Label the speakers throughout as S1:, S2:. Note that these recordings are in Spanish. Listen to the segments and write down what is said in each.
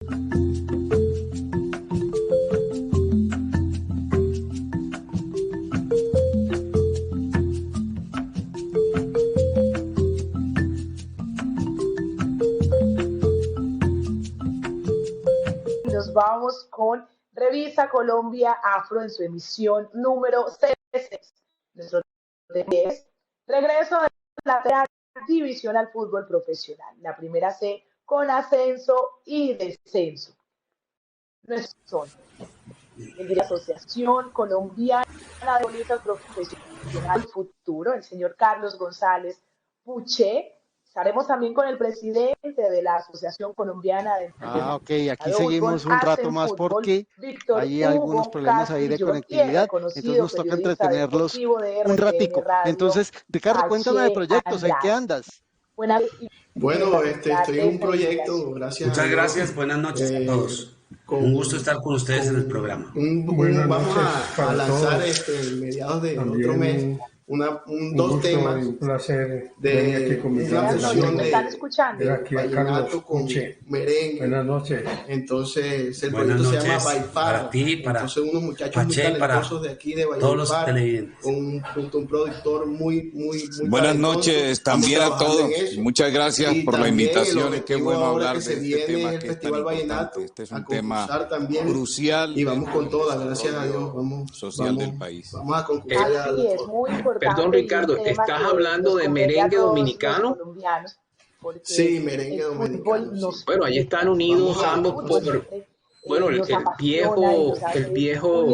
S1: Nos vamos con Revista Colombia Afro en su emisión número 6. Nuestro tema es Regreso de la tercera división al fútbol profesional. La primera C con ascenso y descenso. Nuestros son el de la Asociación Colombiana de Futbolistas Profesional Futuro, el señor Carlos González Puche. Estaremos también con el presidente de la Asociación Colombiana de
S2: Ok, aquí seguimos un rato más porque
S1: Víctor
S2: hay algunos
S1: Hugo
S2: problemas ahí de
S1: Castillón, y el
S2: conectividad, entonces
S1: reconocido
S2: nos toca
S1: periodista
S2: entretenerlos
S1: deportivo de
S2: un
S1: RCN
S2: ratico.
S1: Radio,
S2: Entonces, Ricardo, cuéntame de
S1: Pache
S2: proyectos, ¿en qué
S1: Andrade.
S2: andas?
S1: Buenas
S3: Bueno, estoy en un proyecto, gracias a
S4: Muchas
S3: Dios,
S4: gracias, buenas noches a todos. Un gusto
S3: con,
S4: estar con ustedes en el programa.
S3: vamos a lanzar en mediados de otro mes dos temas
S5: un placer
S3: de una fusión
S1: ¿Me están escuchando?
S3: de vallenato con merengue.
S5: Buenas noches.
S3: Entonces el
S4: Buenas
S3: proyecto se
S4: noches
S3: llama Baipar.
S4: para ti, para
S3: Entonces unos muchachos muy
S4: Pache, para
S3: talentosos de aquí de
S4: todos los
S3: Valledupar,
S4: televidentes.
S3: junto a un productor muy
S6: Buenas
S3: talentoso.
S6: noches también a todos. Muchas gracias
S3: Y
S6: por la
S3: también
S6: invitación. Y qué bueno
S3: ahora
S6: hablar
S3: que
S6: de
S3: se
S6: este
S3: viene
S6: tema
S3: el
S6: que es tan
S3: Festival Vallenato,
S6: importante. Este es
S3: a
S6: un tema
S3: concursar también,
S6: crucial
S3: y vamos con todas,
S6: del
S3: gracias a Dios,
S6: desarrollo social del país.
S3: vamos a concursar.
S1: Así es, muy importante.
S7: Perdón, Ricardo, ¿estás hablando de merengue dominicano?
S3: Sí, merengue dominicano. Sí.
S7: Bueno, ahí están unidos ambos por, bueno, el viejo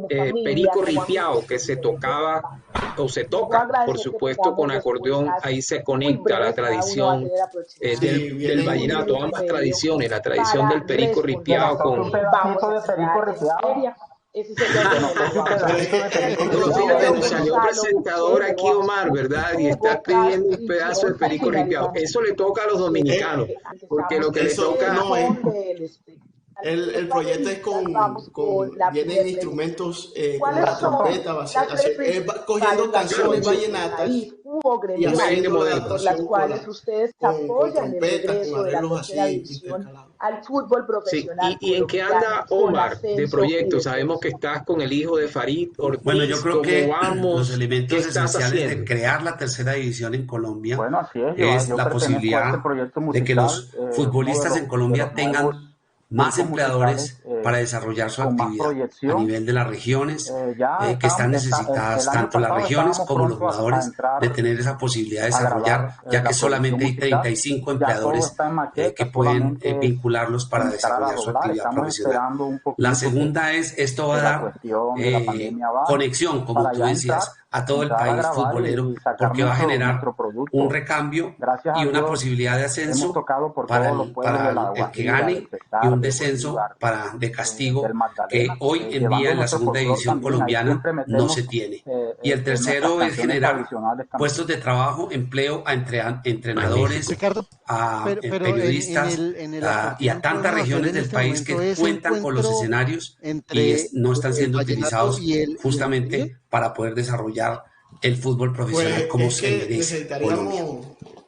S7: perico ripiao que se tocaba o se toca, por supuesto, con acordeón. Ahí se conecta la tradición del vallenato, ambas tradiciones, la tradición del perico ripiao con...
S1: Ese sería
S7: salió presentador aquí, Omar, ¿verdad? Y está pidiendo un pedazo de perico ripiao. Eso le toca a los dominicanos, porque lo que le toca...
S3: El proyecto es vienen instrumentos como la trompeta, cogiendo canciones vallenatas y haciendo
S1: las cuales ustedes apoyan el regreso de la tercera división al fútbol profesional.
S7: ¿Y en qué anda Omar de proyectos? Sabemos que estás con el hijo de Farid Ortiz.
S4: Bueno, yo creo que
S7: vamos?
S4: los elementos esenciales de
S7: haciendo?
S4: crear la tercera división en Colombia
S8: es
S4: la posibilidad de que los futbolistas en Colombia tengan más empleadores para desarrollar su actividad a nivel de las regiones, que están necesitadas tanto las regiones como los jugadores de tener esa posibilidad de desarrollar, ya que solamente hay 35 empleadores que pueden vincularlos para desarrollar su actividad profesional. La segunda es, esto va a dar conexión, como tú decías, a todo el país futbolero, porque va a generar un recambio y una posibilidad de ascenso para el que gane y un descenso de castigo que hoy en día en la segunda división colombiana no se tiene. Y el tercero es generar puestos de trabajo, empleo a entrenadores, a periodistas y a tantas regiones del país que cuentan con los escenarios y no están siendo utilizados justamente para poder desarrollar el fútbol profesional como se merece Colombia.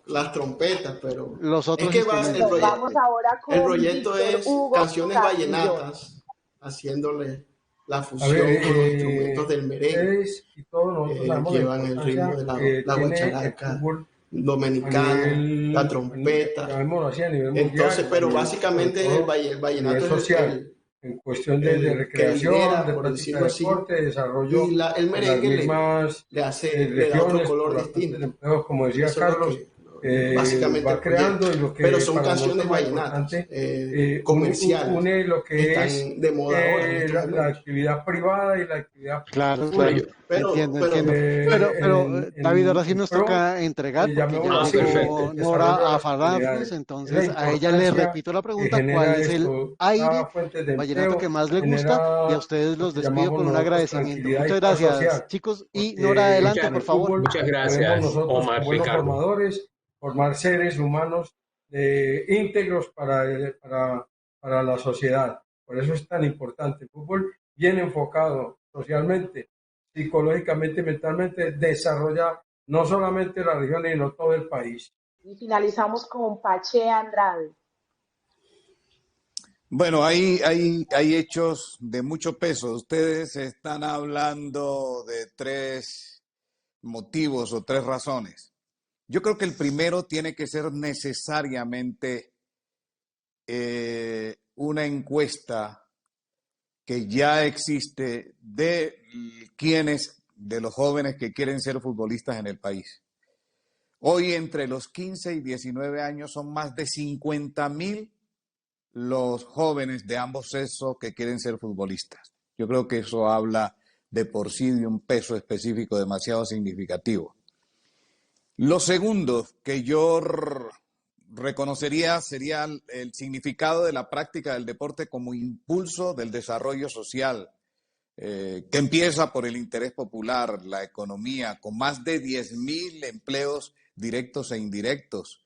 S3: Las trompetas, pero
S2: los otros
S3: el proyecto es canciones vallenatas, haciéndole la fusión con los instrumentos del merengue, llevan el ritmo de la guacharaca dominicana, la trompeta. Entonces, pero básicamente el vallenato es
S5: en cuestión de recreación, de práctica de deporte, de desarrollo,
S3: y el merengue le da otro color distinto.
S5: Como decía Carlos,
S3: básicamente
S5: va creando y lo que
S3: pero son canciones vallenatas comerciales,
S5: une lo que
S3: están de moda ahora,
S5: la actividad privada y la actividad
S2: claro. Entiendo. Pero David, ahora sí nos toca entregar, porque ya llegó Nora a falarnos, entonces a ella le repito la pregunta: ¿cuál es el aire vallenato que más le gusta? Y a ustedes los despido con un agradecimiento. Muchas gracias, chicos, y Nora, adelante, por favor.
S7: Muchas gracias, Omar, Ricardo.
S5: Formar seres humanos íntegros para la sociedad. Por eso es tan importante. El fútbol bien enfocado socialmente, psicológicamente, mentalmente, desarrolla no solamente la región, sino todo el país.
S1: Y finalizamos con Pache Andrade.
S6: Bueno, hay hechos de mucho peso. Ustedes están hablando de 3 motivos o 3 razones. Yo creo que el primero tiene que ser necesariamente una encuesta que ya existe de de los jóvenes que quieren ser futbolistas en el país. Hoy entre los 15 y 19 años son más de 50,000 los jóvenes de ambos sexos que quieren ser futbolistas. Yo creo que eso habla de por sí de un peso específico demasiado significativo. Lo segundo que yo reconocería sería el significado de la práctica del deporte como impulso del desarrollo social, que empieza por el interés popular, la economía, con más de 10,000 empleos directos e indirectos,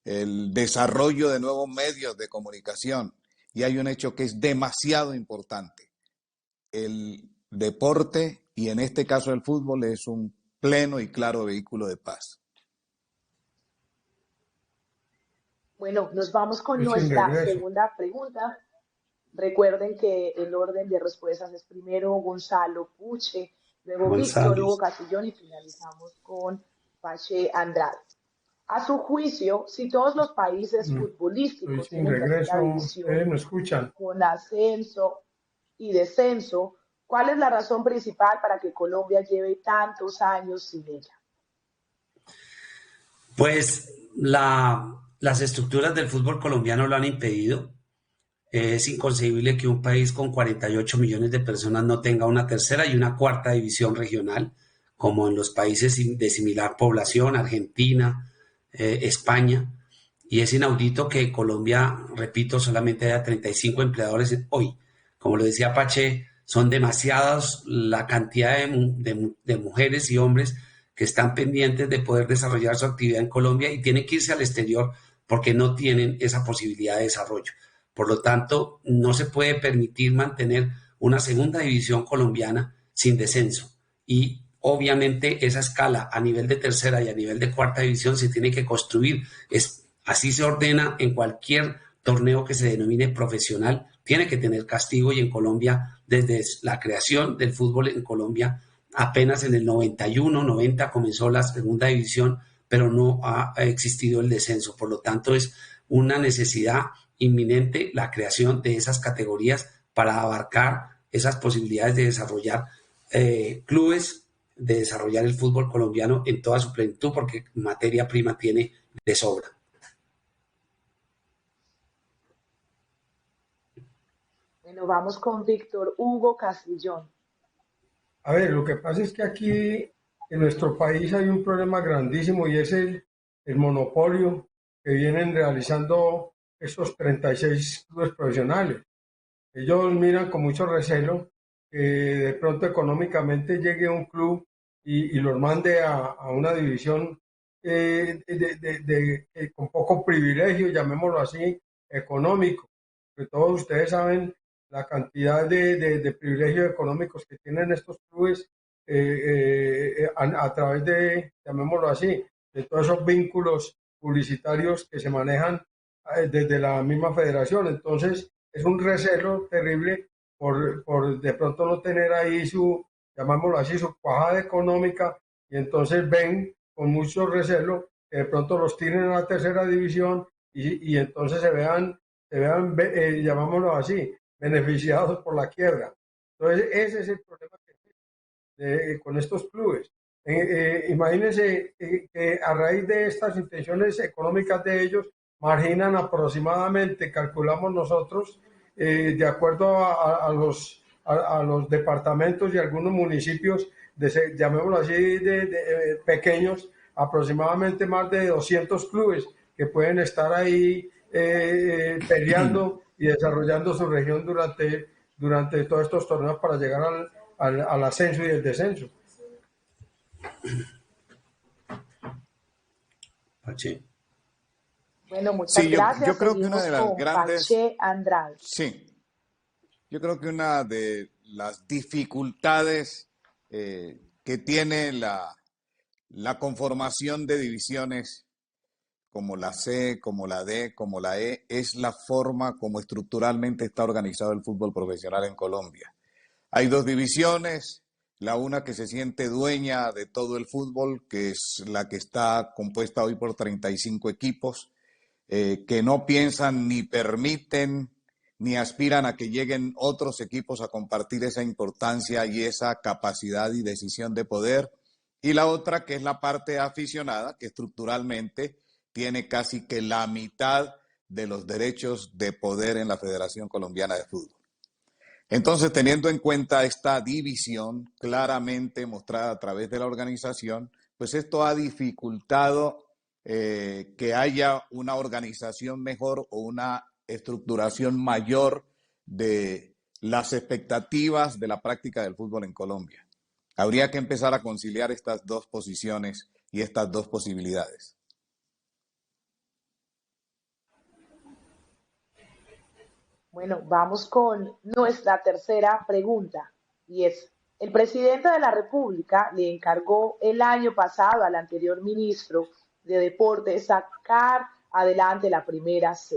S6: el desarrollo de nuevos medios de comunicación. Y hay un hecho que es demasiado importante. El deporte, y en este caso el fútbol, es un pleno y claro vehículo de paz.
S1: Bueno, nos vamos con nuestra segunda pregunta. Recuerden que el orden de respuestas es primero Gonzalo Puche, luego Víctor Hugo Castillón y finalizamos con Pache Andrade. A su juicio, si todos los países futbolísticos tienen tercera división con ascenso y descenso, ¿cuál es la razón principal para que Colombia lleve tantos años sin ella?
S4: Pues las estructuras del fútbol colombiano lo han impedido. Es inconcebible que un país con 48 millones de personas no tenga una tercera y una cuarta división regional, como en los países de similar población, Argentina, España. Y es inaudito que Colombia, repito, solamente haya 35 empleadores hoy. Como lo decía Pache, son demasiadas la cantidad de mujeres y hombres que están pendientes de poder desarrollar su actividad en Colombia y tienen que irse al exterior porque no tienen esa posibilidad de desarrollo. Por lo tanto, no se puede permitir mantener una segunda división colombiana sin descenso. Y obviamente esa escala a nivel de tercera y a nivel de cuarta división se tiene que construir. Así se ordena en cualquier torneo que se denomine profesional. Tiene que tener castigo y en Colombia, desde la creación del fútbol en Colombia, apenas en el 91, 90 comenzó la segunda división, pero no ha existido el descenso. Por lo tanto, es una necesidad inminente la creación de esas categorías para abarcar esas posibilidades de desarrollar clubes, de desarrollar el fútbol colombiano en toda su plenitud, porque materia prima tiene de sobra.
S1: Bueno, vamos con Víctor Hugo Castillón.
S5: A ver, lo que pasa es que aquí en nuestro país hay un problema grandísimo y es el monopolio que vienen realizando estos 36 clubes profesionales. Ellos miran con mucho recelo que de pronto económicamente llegue un club y los mande a una división con poco privilegio, llamémoslo así, económico. Porque todos ustedes saben la cantidad de privilegios económicos que tienen estos clubes a través de, llamémoslo así, de todos esos vínculos publicitarios que se manejan desde la misma federación. Entonces, es un recelo terrible por de pronto no tener ahí llamémoslo así, su cuajada económica, y entonces ven con mucho recelo que de pronto los tienen a la tercera división y entonces se vean llamámoslo así, beneficiados por la quiebra. Entonces, ese es el problema con estos clubes. Imagínense que a raíz de estas intenciones económicas de ellos, marginan aproximadamente, calculamos nosotros, de acuerdo a los departamentos y algunos municipios, llamémoslo así, pequeños, aproximadamente más de 200 clubes que pueden estar ahí peleando y desarrollando su región durante todos estos torneos para llegar al ascenso y el descenso.
S4: Pache.
S1: Bueno, muchas gracias.
S6: Yo creo que una de las grandes...
S1: Pache Andrade.
S6: Sí. Yo creo que una de las dificultades que tiene la conformación de divisiones como la C, como la D, como la E, es la forma como estructuralmente está organizado el fútbol profesional en Colombia. Hay dos divisiones, la una que se siente dueña de todo el fútbol, que es la que está compuesta hoy por 35 equipos, que no piensan ni permiten ni aspiran a que lleguen otros equipos a compartir esa importancia y esa capacidad y decisión de poder. Y la otra, que es la parte aficionada, que estructuralmente tiene casi que la mitad de los derechos de poder en la Federación Colombiana de Fútbol. Entonces, teniendo en cuenta esta división claramente mostrada a través de la organización, pues esto ha dificultado que haya una organización mejor o una estructuración mayor de las expectativas de la práctica del fútbol en Colombia. Habría que empezar a conciliar estas dos posiciones y estas dos posibilidades.
S1: Bueno, vamos con nuestra tercera pregunta y es, el presidente de la República le encargó el año pasado al anterior ministro de Deportes sacar adelante la primera C.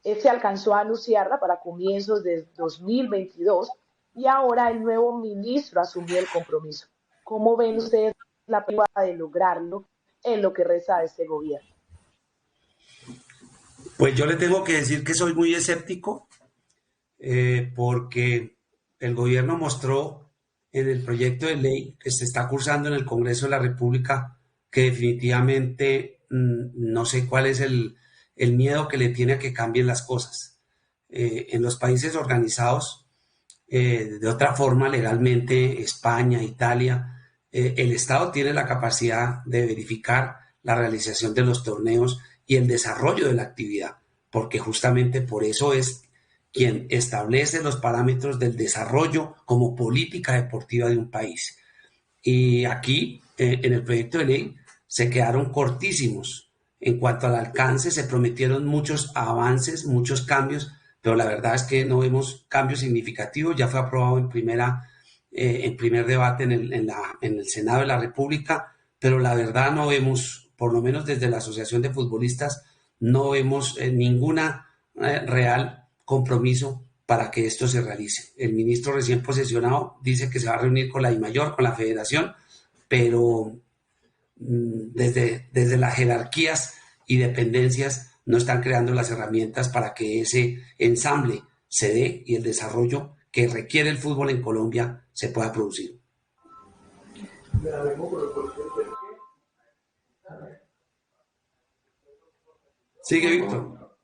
S1: Este alcanzó a anunciarla para comienzos de 2022 y ahora el nuevo ministro asumió el compromiso. ¿Cómo ven ustedes la prueba de lograrlo en lo que resta de este gobierno?
S4: Pues yo le tengo que decir que soy muy escéptico porque el gobierno mostró en el proyecto de ley que se está cursando en el Congreso de la República que definitivamente no sé cuál es el miedo que le tiene a que cambien las cosas. En los países organizados, de otra forma, legalmente, España, Italia, el Estado tiene la capacidad de verificar la realización de los torneos y el desarrollo de la actividad, porque justamente por eso es quien establece los parámetros del desarrollo como política deportiva de un país. Y aquí, en el proyecto de ley, se quedaron cortísimos. En cuanto al alcance, se prometieron muchos avances, muchos cambios, pero la verdad es que no vemos cambios significativos. Ya fue aprobado en primer debate en el Senado de la República, pero la verdad no vemos, por lo menos desde la Asociación de Futbolistas, no vemos ninguna real compromiso para que esto se realice. El ministro recién posesionado dice que se va a reunir con la DIMAYOR, con la federación, pero desde las jerarquías y dependencias no están creando las herramientas para que ese ensamble se dé y el desarrollo que requiere el fútbol en Colombia se pueda producir. Sigue, Víctor.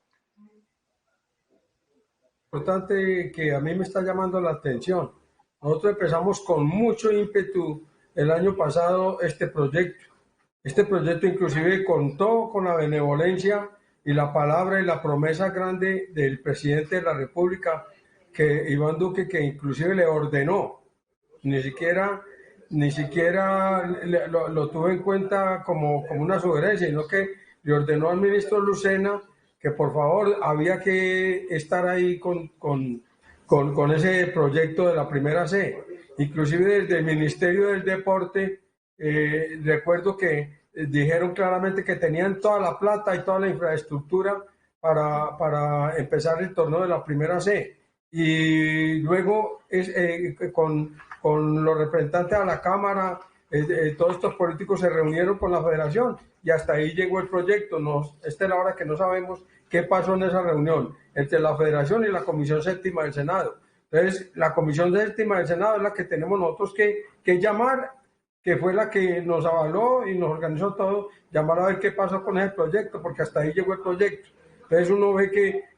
S5: Importante que a mí me está llamando la atención. Nosotros empezamos con mucho ímpetu el año pasado este proyecto. Este proyecto inclusive contó con la benevolencia y la palabra y la promesa grande del presidente de la República, que Iván Duque, que inclusive le ordenó, ni siquiera lo tuvo en cuenta como una sugerencia, sino que le ordenó al ministro Lucena que por favor había que estar ahí con ese proyecto de la primera C. Inclusive desde el Ministerio del Deporte, recuerdo que dijeron claramente que tenían toda la plata y toda la infraestructura para empezar el torneo de la primera C. Y luego con los representantes a la Cámara, todos estos políticos se reunieron con la federación y hasta ahí llegó el proyecto. Esta es la hora que no sabemos qué pasó en esa reunión entre la federación y la Comisión Séptima del Senado. Entonces, la Comisión Séptima del Senado es la que tenemos nosotros que llamar, que fue la que nos avaló y nos organizó todo, llamar a ver qué pasó con ese proyecto, porque hasta ahí llegó el proyecto. Entonces uno ve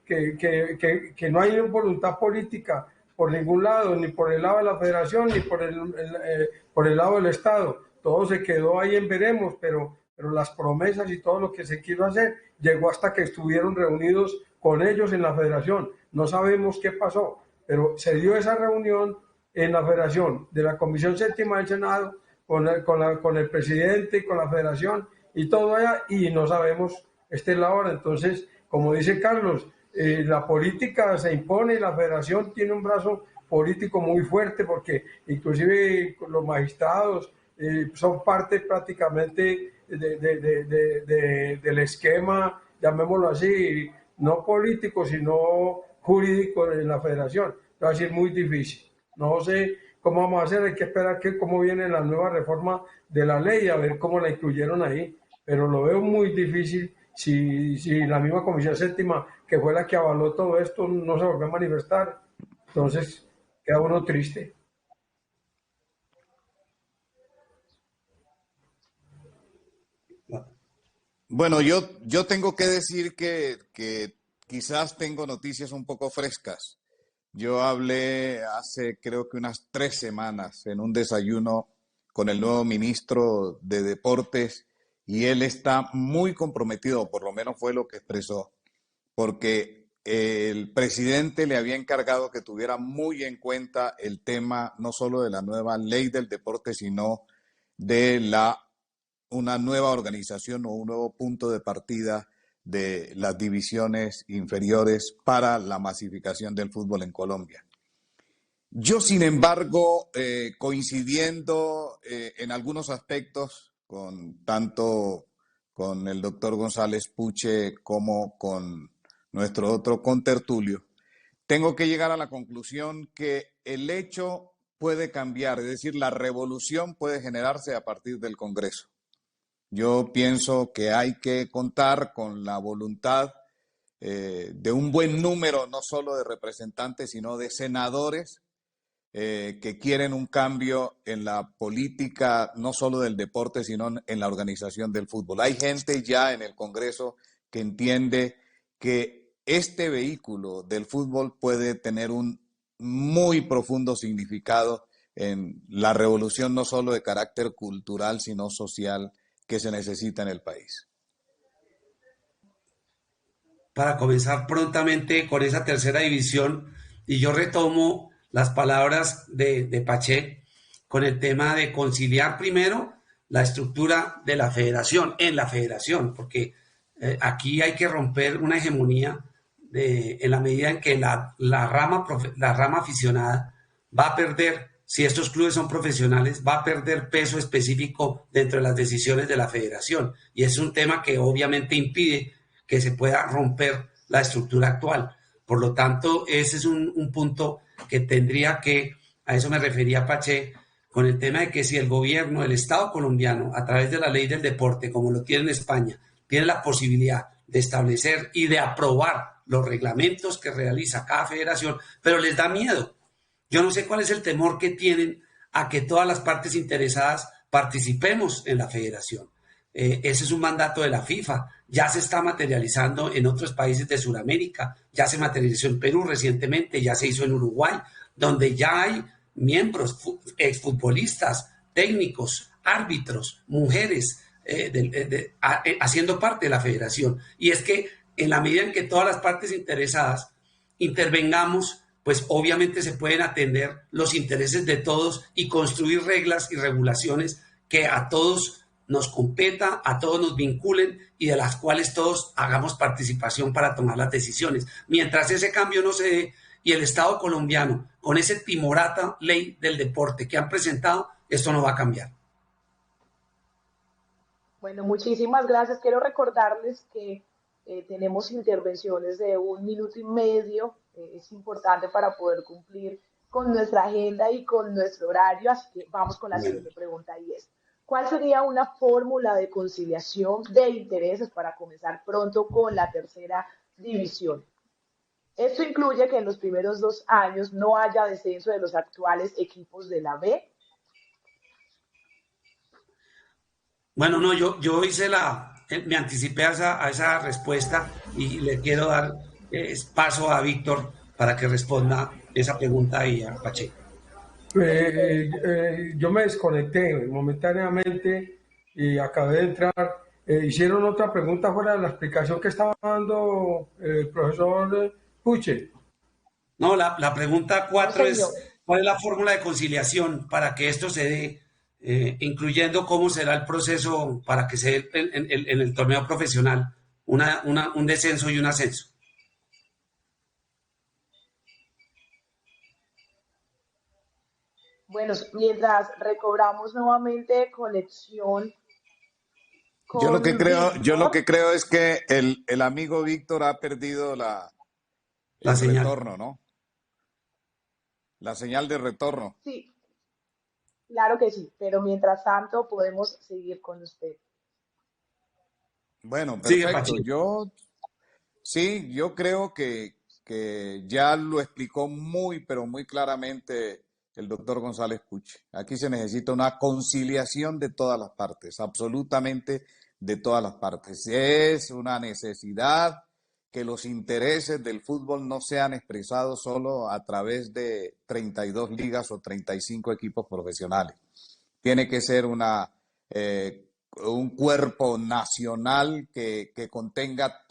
S5: que no hay voluntad política por ningún lado, ni por el lado de la federación, ni por el lado del Estado. Todo se quedó ahí en veremos, pero las promesas y todo lo que se quiso hacer llegó hasta que estuvieron reunidos con ellos en la federación. No sabemos qué pasó, pero se dio esa reunión en la federación de la Comisión Séptima del Senado con el presidente y con la federación y todo allá, y no sabemos, esta es la hora. Entonces, como dice Carlos, la política se impone y la federación tiene un brazo político muy fuerte, porque inclusive los magistrados son parte prácticamente del esquema, llamémoslo así, no político, sino jurídico en la federación. Va a ser muy difícil. No sé cómo vamos a hacer, hay que esperar cómo viene la nueva reforma de la ley, a ver cómo la incluyeron ahí, pero lo veo muy difícil si la misma Comisión Séptima, que fue la que avaló todo esto, no se volvió a manifestar. Entonces, queda uno triste.
S6: Bueno, yo tengo que decir que quizás tengo noticias un poco frescas. Yo hablé hace creo que unas 3 semanas en un desayuno con el nuevo ministro de Deportes y él está muy comprometido, por lo menos fue lo que expresó, porque el presidente le había encargado que tuviera muy en cuenta el tema no solo de la nueva ley del deporte, sino de una nueva organización o un nuevo punto de partida de las divisiones inferiores para la masificación del fútbol en Colombia. Yo, sin embargo, coincidiendo en algunos aspectos tanto con el doctor González Puche como con nuestro otro contertulio, tengo que llegar a la conclusión que el hecho puede cambiar, es decir, la revolución puede generarse a partir del Congreso. Yo pienso que hay que contar con la voluntad de un buen número, no solo de representantes, sino de senadores que quieren un cambio en la política, no solo del deporte, sino en la organización del fútbol. Hay gente ya en el Congreso que entiende que este vehículo del fútbol puede tener un muy profundo significado en la revolución, no solo de carácter cultural, sino social, que se necesita en el país.
S4: Para comenzar prontamente con esa tercera división, y yo retomo las palabras de Pache con el tema de conciliar primero la estructura de la federación, en la federación, porque aquí hay que romper una hegemonía en la medida en que la rama aficionada va a perder. Si estos clubes son profesionales, va a perder peso específico dentro de las decisiones de la federación. Y es un tema que obviamente impide que se pueda romper la estructura actual. Por lo tanto, ese es un punto que tendría que, a eso me refería Pache, con el tema de que si el gobierno, el Estado colombiano, a través de la ley del deporte, como lo tiene en España, tiene la posibilidad de establecer y de aprobar los reglamentos que realiza cada federación, pero les da miedo. Yo no sé cuál es el temor que tienen a que todas las partes interesadas participemos en la federación. Ese es un mandato de la FIFA. Ya se está materializando en otros países de Sudamérica. Ya se materializó en Perú recientemente, ya se hizo en Uruguay, donde ya hay miembros, exfutbolistas, técnicos, árbitros, mujeres haciendo parte de la federación. Y es que en la medida en que todas las partes interesadas intervengamos, pues obviamente se pueden atender los intereses de todos y construir reglas y regulaciones que a todos nos competa, a todos nos vinculen y de las cuales todos hagamos participación para tomar las decisiones. Mientras ese cambio no se dé y el Estado colombiano, con ese timorata ley del deporte que han presentado, esto no va a cambiar.
S1: Bueno, muchísimas gracias. Quiero recordarles que tenemos intervenciones de 1 minuto y medio. Es importante para poder cumplir con nuestra agenda y con nuestro horario. Así que vamos con la siguiente pregunta y es, ¿cuál sería una fórmula de conciliación de intereses para comenzar pronto con la tercera división? Esto incluye que en los primeros 2 años no haya descenso de los actuales equipos de la B.
S4: Bueno, no, yo hice me anticipé a esa respuesta y le quiero dar paso a Víctor para que responda esa pregunta y a Pacheco.
S5: Yo me desconecté momentáneamente y acabé de entrar. Hicieron otra pregunta fuera de la explicación que estaba dando el profesor Puche.
S4: No, la pregunta 4 es, ¿cuál es la fórmula de conciliación para que esto se dé, incluyendo cómo será el proceso para que se dé en el torneo profesional un descenso y un ascenso?
S1: Bueno, mientras recobramos nuevamente conexión
S6: Yo lo que creo es que el amigo Víctor ha perdido el
S4: señal.
S6: Retorno, ¿no? La señal de retorno.
S1: Sí, claro que sí, pero mientras tanto podemos seguir con usted.
S6: Bueno, perfecto. Yo creo que ya lo explicó pero muy claramente el doctor González Puche. Aquí se necesita una conciliación de todas las partes, absolutamente de todas las partes. Es una necesidad que los intereses del fútbol no sean expresados solo a través de 32 ligas o 35 equipos profesionales. Tiene que ser un cuerpo nacional que contenga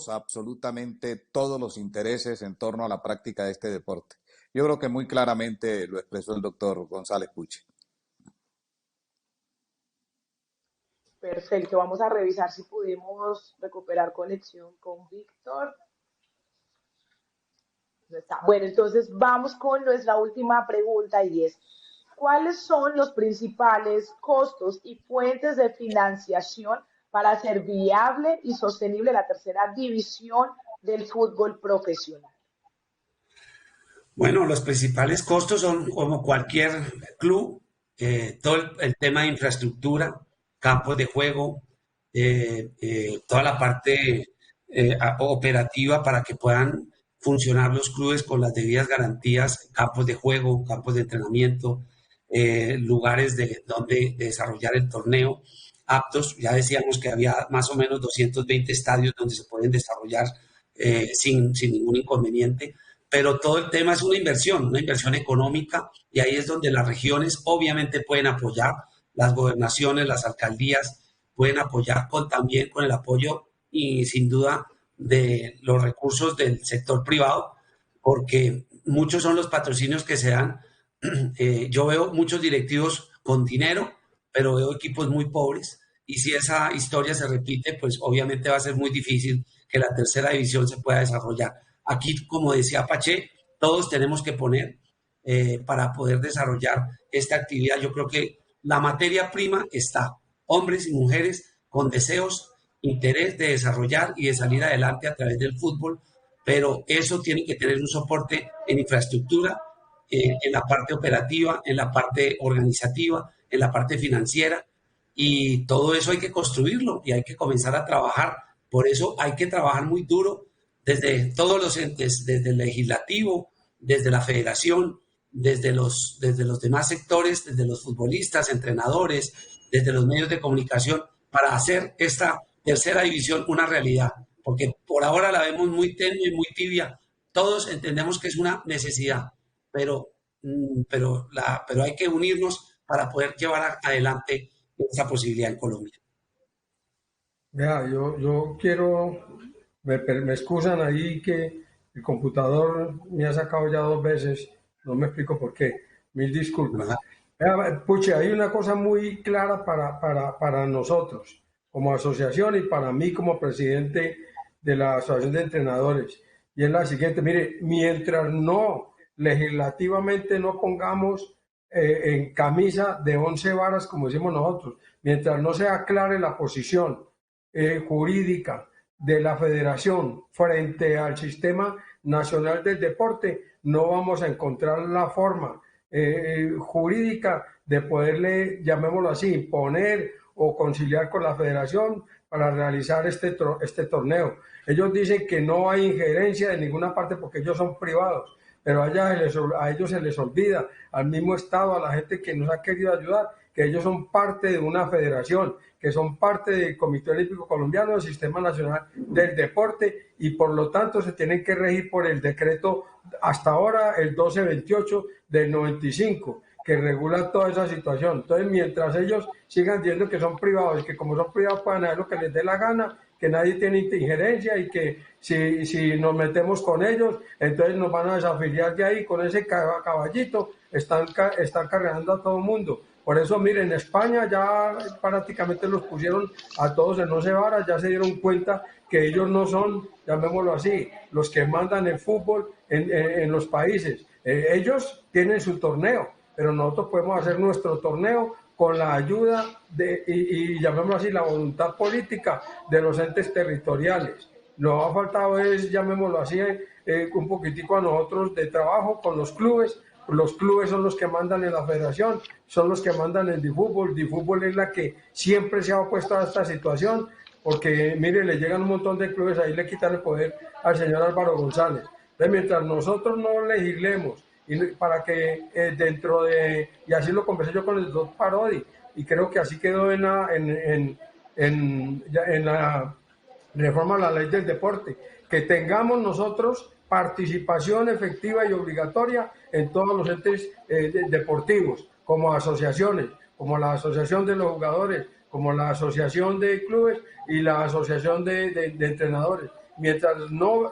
S6: absolutamente todos los intereses en torno a la práctica de este deporte. Yo creo que muy claramente lo expresó el doctor González Puche.
S1: Perfecto, vamos a revisar si pudimos recuperar conexión con Víctor. No está. Bueno, entonces vamos con nuestra última pregunta y es, ¿cuáles son los principales costos y fuentes de financiación para hacer viable y sostenible la tercera división del fútbol profesional?
S4: Bueno, los principales costos son como cualquier club, todo el tema de infraestructura, campos de juego, toda la parte operativa para que puedan funcionar los clubes con las debidas garantías, campos de juego, campos de entrenamiento, lugares donde desarrollar el torneo aptos. Ya decíamos que había más o menos 220 estadios donde se pueden desarrollar sin ningún inconveniente. Pero todo el tema es una inversión económica, y ahí es donde las regiones obviamente pueden apoyar, las gobernaciones, las alcaldías pueden apoyar también con el apoyo y sin duda de los recursos del sector privado, porque muchos son los patrocinios que se dan. Yo veo muchos directivos con dinero, pero veo equipos muy pobres, y si esa historia se repite, pues obviamente va a ser muy difícil que la tercera división se pueda desarrollar. Aquí, como decía Pache, todos tenemos que poner para poder desarrollar esta actividad. Yo creo que la materia prima está, hombres y mujeres con deseos, interés de desarrollar y de salir adelante a través del fútbol, pero eso tiene que tener un soporte en infraestructura, en la parte operativa, en la parte organizativa, en la parte financiera, y todo eso hay que construirlo y hay que comenzar a trabajar. Por eso hay que trabajar muy duro desde todos los entes, desde el legislativo, desde la federación, desde los demás sectores, desde los futbolistas, entrenadores, desde los medios de comunicación, para hacer esta tercera división una realidad, porque por ahora la vemos muy tenue, muy tibia. Todos entendemos que es una necesidad, pero hay que unirnos para poder llevar adelante esa posibilidad en Colombia.
S5: Vea, yo quiero... Me excusan ahí que el computador me ha sacado ya 2 veces, no me explico por qué, mil disculpas. Puche, hay una cosa muy clara para nosotros como asociación y para mí como presidente de la Asociación de Entrenadores, y es la siguiente: mire, mientras legislativamente no pongamos en camisa de 11 varas, como decimos nosotros, mientras no se aclare la posición jurídica de la federación frente al sistema nacional del deporte, no vamos a encontrar la forma jurídica de poderle, llamémoslo así, imponer o conciliar con la federación para realizar este torneo. Ellos dicen que no hay injerencia de ninguna parte porque ellos son privados, pero a ellos se les olvida, al mismo Estado, a la gente que nos ha querido ayudar, que ellos son parte de una federación, que son parte del Comité Olímpico Colombiano, del Sistema Nacional del Deporte, y por lo tanto se tienen que regir por el decreto, hasta ahora el 1228 del 95, que regula toda esa situación. Entonces, mientras ellos sigan diciendo que son privados, y que como son privados pueden hacer lo que les dé la gana, que nadie tiene injerencia, y que si nos metemos con ellos, entonces nos van a desafiliar de ahí, con ese caballito están cargando a todo el mundo. Por eso, miren, en España ya prácticamente los pusieron a todos en 11 varas, ya se dieron cuenta que ellos no son, llamémoslo así, los que mandan el fútbol en los países. Ellos tienen su torneo, pero nosotros podemos hacer nuestro torneo con la ayuda y llamémoslo así, la voluntad política de los entes territoriales. Nos ha faltado es, llamémoslo así, un poquitico a nosotros de trabajo con los clubes. Los clubes son los que mandan en la federación, son los que mandan en DiFútbol. DiFútbol es la que siempre se ha opuesto a esta situación, porque mire, le llegan un montón de clubes, ahí le quitan el poder al señor Álvaro González. Entonces, mientras nosotros no legislemos y para que dentro de, y así lo conversé yo con el doctor Parodi, y creo que así quedó en la reforma a la ley del deporte, que tengamos nosotros participación efectiva y obligatoria en todos los entes deportivos, como asociaciones, como la asociación de los jugadores, como la asociación de clubes y la asociación de entrenadores. Mientras no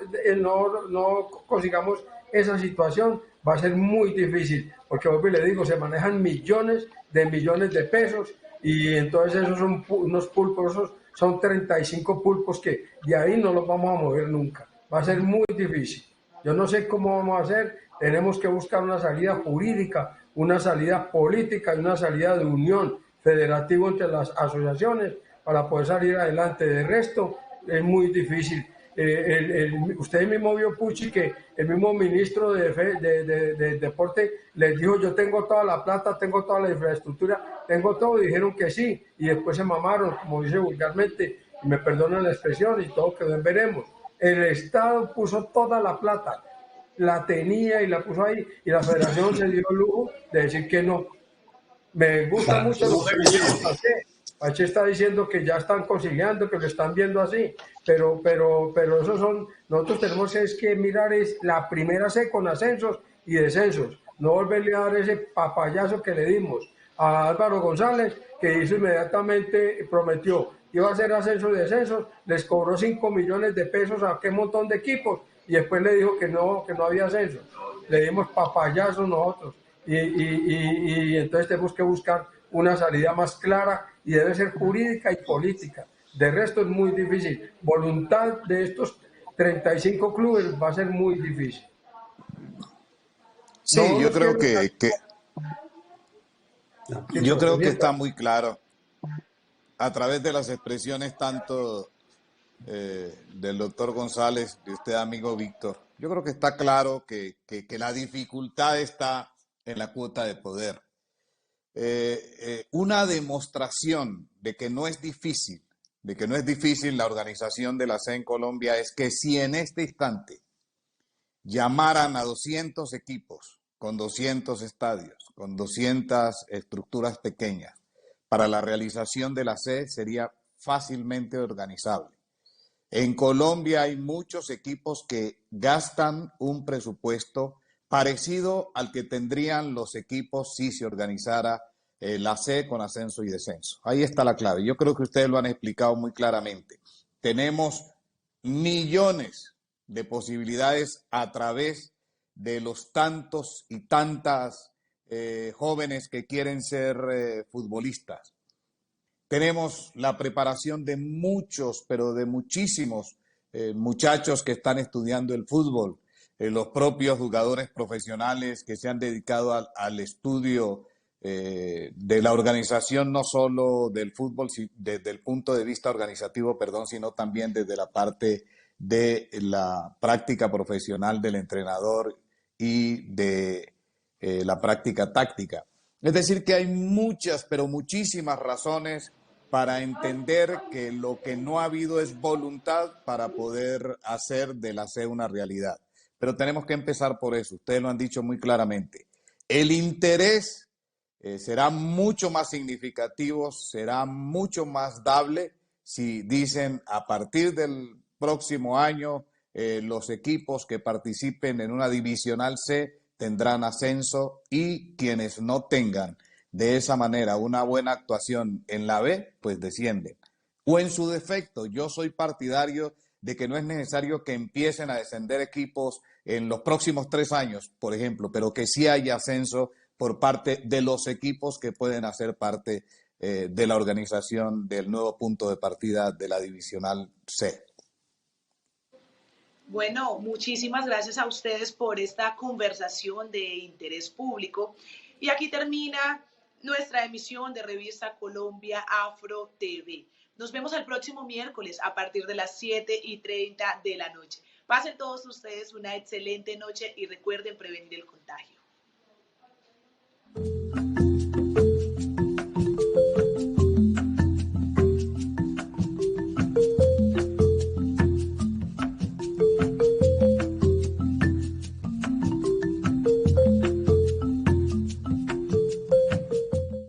S5: consigamos esa situación, va a ser muy difícil, porque le digo, se manejan millones de pesos, y entonces esos son unos pulpos, son 35 pulpos que de ahí no los vamos a mover nunca. Va a ser muy difícil. Yo no sé cómo vamos a hacer. Tenemos que buscar una salida jurídica, una salida política y una salida de unión federativo entre las asociaciones para poder salir adelante. De resto, es muy difícil. Usted mismo vio, Pucci, que el mismo ministro de Deporte les dijo: yo tengo toda la plata, tengo toda la infraestructura, tengo todo, y dijeron que sí, y después se mamaron, como dice vulgarmente, y me perdonan la expresión, y todo quedó en veremos. El Estado puso toda la plata, la tenía y la puso ahí, y la federación se dio el lujo de decir que no. Me gusta mucho lo que dice Pache está diciendo que ya están conciliando, que lo están viendo así, pero esos son, nosotros tenemos que mirar es la primera C con ascensos y descensos, no volverle a dar ese papayazo que le dimos a Álvaro González, que hizo inmediatamente, prometió, iba a hacer ascensos y descensos, les cobró 5 millones de pesos a qué montón de equipos, y después le dijo que no había ascenso. Le dimos papayazos nosotros, y entonces tenemos que buscar una salida más clara, y debe ser jurídica y política. De resto es muy difícil. Voluntad de estos 35 clubes va a ser muy difícil.
S6: Sí, yo creo que está muy claro a través de las expresiones tanto del doctor González, de usted, amigo Víctor. Yo creo que está claro que la dificultad está en la cuota de poder. Una demostración de que no es difícil, la organización de la C en Colombia, es que si en este instante llamaran a 200 equipos con 200 estadios, con 200 estructuras pequeñas, para la realización de la C, sería fácilmente organizable. En Colombia hay muchos equipos que gastan un presupuesto parecido al que tendrían los equipos si se organizara la C con ascenso y descenso. Ahí está la clave. Yo creo que ustedes lo han explicado muy claramente. Tenemos millones de posibilidades a través de los tantos y tantas jóvenes que quieren ser futbolistas. Tenemos la preparación de muchos, pero de muchísimos muchachos que están estudiando el fútbol, los propios jugadores profesionales que se han dedicado al estudio de la organización, no solo del fútbol, desde el punto de vista organizativo, sino también desde la parte de la práctica profesional del entrenador y de la práctica táctica. Es decir, que hay muchas, pero muchísimas razones para entender que lo que no ha habido es voluntad para poder hacer de la C una realidad. Pero tenemos que empezar por eso. Ustedes lo han dicho muy claramente. El interés será mucho más significativo, será mucho más dable si dicen a partir del próximo año los equipos que participen en una divisional C tendrán ascenso, y quienes no tengan de esa manera una buena actuación en la B, pues descienden. O en su defecto, yo soy partidario de que no es necesario que empiecen a descender equipos en los próximos 3 años, por ejemplo, pero que sí haya ascenso por parte de los equipos que pueden hacer parte de la organización del nuevo punto de partida de la divisional C.
S1: Bueno, muchísimas gracias a ustedes por esta conversación de interés público. Y aquí termina nuestra emisión de Revista Colombia Afro TV. Nos vemos el próximo miércoles a partir de las 7:30 de la noche. Pasen todos ustedes una excelente noche y recuerden prevenir el